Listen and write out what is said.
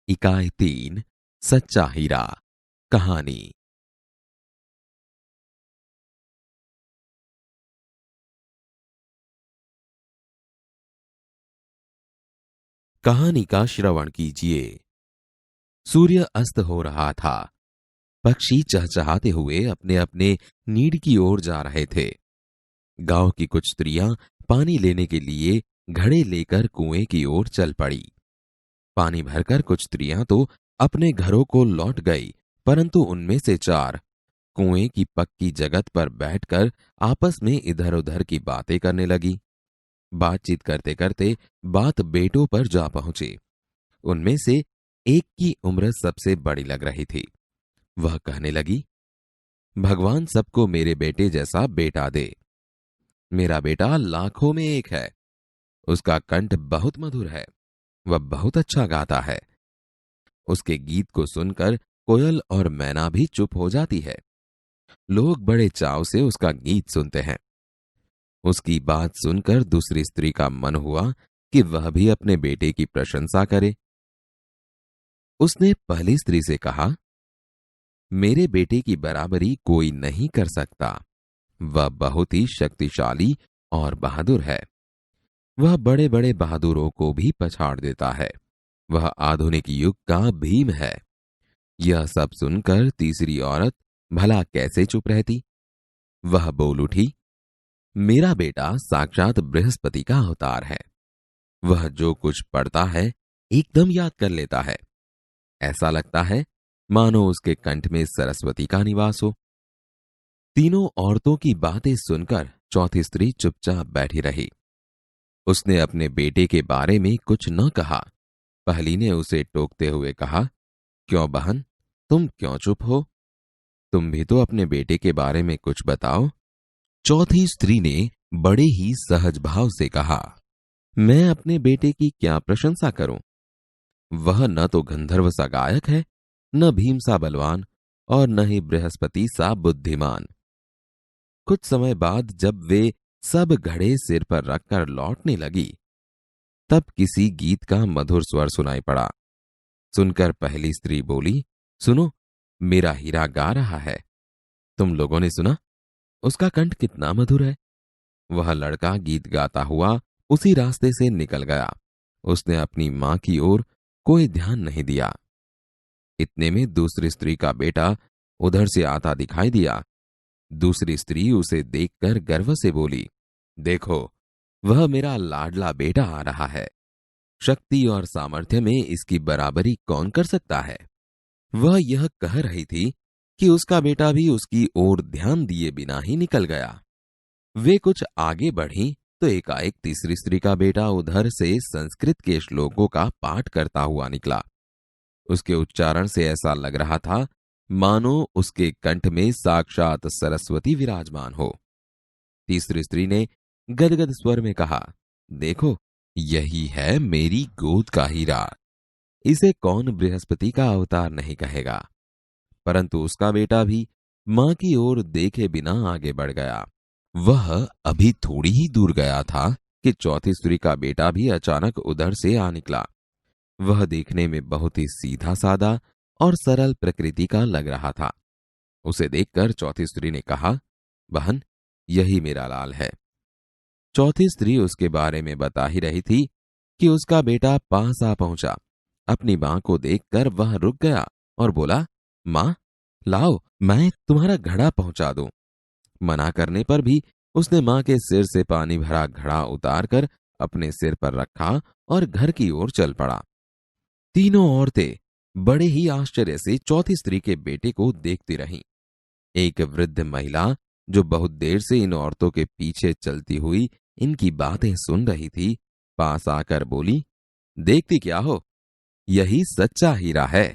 इकाई 3 सच्चा हीरा कहानी। कहानी का श्रवण कीजिए। सूर्य अस्त हो रहा था। पक्षी चहचहाते हुए अपने अपने नीड की ओर जा रहे थे। गांव की कुछ स्त्रियां पानी लेने के लिए घड़े लेकर कुएं की ओर चल पड़ी। पानी भरकर कुछ स्त्रियां तो अपने घरों को लौट गई, परंतु उनमें से चार कुएं की पक्की जगत पर बैठकर आपस में इधर उधर की बातें करने लगी। बातचीत करते करते बात बेटों पर जा पहुंची। उनमें से एक की उम्र सबसे बड़ी लग रही थी। वह कहने लगी, भगवान सबको मेरे बेटे जैसा बेटा दे। मेरा बेटा लाखों में एक है। उसका कंठ बहुत मधुर है। वह बहुत अच्छा गाता है। उसके गीत को सुनकर कोयल और मैना भी चुप हो जाती है। लोग बड़े चाव से उसका गीत सुनते हैं। उसकी बात सुनकर दूसरी स्त्री का मन हुआ कि वह भी अपने बेटे की प्रशंसा करे। उसने पहली स्त्री से कहा, मेरे बेटे की बराबरी कोई नहीं कर सकता। वह बहुत ही शक्तिशाली और बहादुर है। वह बड़े बड़े बहादुरों को भी पछाड़ देता है। वह आधुनिक युग का भीम है। यह सब सुनकर तीसरी औरत भला कैसे चुप रहती। वह बोल उठी, मेरा बेटा साक्षात बृहस्पति का अवतार है। वह जो कुछ पढ़ता है एकदम याद कर लेता है। ऐसा लगता है मानो उसके कंठ में सरस्वती का निवास हो। तीनों औरतों की बातें सुनकर चौथी स्त्री चुपचाप बैठी रही। उसने अपने बेटे के बारे में कुछ न कहा। पहली ने उसे टोकते हुए कहा, क्यों बहन, तुम क्यों चुप हो? तुम भी तो अपने बेटे के बारे में कुछ बताओ। चौथी स्त्री ने बड़े ही सहज भाव से कहा, मैं अपने बेटे की क्या प्रशंसा करूं? वह न तो गंधर्व सा गायक है, न भीम सा बलवान और न ही बृहस्पति सा बुद्धिमान। कुछ समय बाद जब वे सब घड़े सिर पर रखकर लौटने लगी, तब किसी गीत का मधुर स्वर सुनाई पड़ा। सुनकर पहली स्त्री बोली, सुनो, मेरा हीरा गा रहा है। तुम लोगों ने सुना? उसका कंठ कितना मधुर है। वह लड़का गीत गाता हुआ उसी रास्ते से निकल गया। उसने अपनी मां की ओर कोई ध्यान नहीं दिया। इतने में दूसरी स्त्री का बेटा उधर से आता दिखाई दिया। दूसरी स्त्री उसे देखकर गर्व से बोली, देखो, वह मेरा लाडला बेटा आ रहा है। शक्ति और सामर्थ्य में इसकी बराबरी कौन कर सकता है? वह यह कह रही थी कि उसका बेटा भी उसकी ओर ध्यान दिए बिना ही निकल गया। वे कुछ आगे बढ़ी तो एकाएक तीसरी स्त्री का बेटा उधर से संस्कृत के श्लोकों का पाठ करता हुआ निकला। उसके उच्चारण से ऐसा लग रहा था मानो उसके कंठ में साक्षात सरस्वती विराजमान हो। तीसरी स्त्री ने गदगद स्वर में कहा, देखो, यही है मेरी गोद का हीरा। इसे कौन बृहस्पति का अवतार नहीं कहेगा। परंतु उसका बेटा भी मां की ओर देखे बिना आगे बढ़ गया। वह अभी थोड़ी ही दूर गया था कि चौथी स्त्री का बेटा भी अचानक उधर से आ निकला। वह देखने में बहुत ही सीधा सादा और सरल प्रकृति का लग रहा था। उसे देखकर चौथी स्त्री ने कहा, बहन, यही मेरा लाल है। चौथी स्त्री उसके बारे में बता ही रही थी कि उसका बेटा पास आ पहुंचा। अपनी मां को देखकर वह रुक गया और बोला, मां, लाओ, मैं तुम्हारा घड़ा पहुंचा दूं। मना करने पर भी उसने मां के सिर से पानी भरा घड़ा उतारकर अपने सिर पर रखा और घर की ओर चल पड़ा। तीनों औरतें बड़े ही आश्चर्य से चौथी स्त्री के बेटे को देखती रहीं। एक वृद्ध महिला जो बहुत देर से इन औरतों के पीछे चलती हुई इनकी बातें सुन रही थी, पास आकर बोली, देखती क्या हो, यही सच्चा हीरा है।